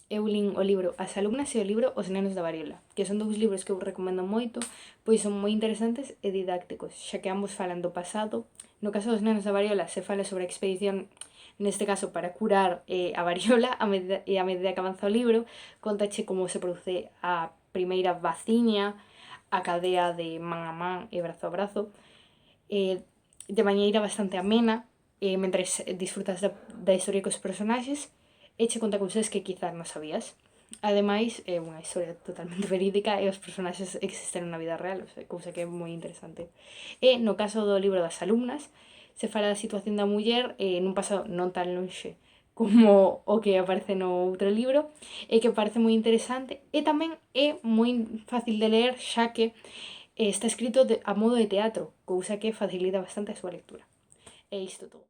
eu lin o libro As alumnas e o libro Os nenos da variola, que son dous libros que eu recomendo moito, pois son moi interesantes e didácticos, xa que ambos falan do pasado. No caso dos nenos da variola se fala sobre a expedición, neste caso para curar a variola, a medida que avanza o libro, contache como se produce a primeira vaciña, a cadea de man a man e brazo a brazo, de maneira bastante amena, mentres disfrutas da historia cos personaxes, e che conta cousas que quizás non sabías. Ademais, é unha historia totalmente verídica e os personaxes existen na vida real, o sea, cousa que é moi interesante. E no caso do libro das alumnas, se fala da situación da muller nun pasado non tan lonxe como o que aparece no outro libro, e que parece moi interesante, e tamén é moi fácil de ler, xa que está escrito a modo de teatro, cousa que facilita bastante a súa lectura. É isto todo.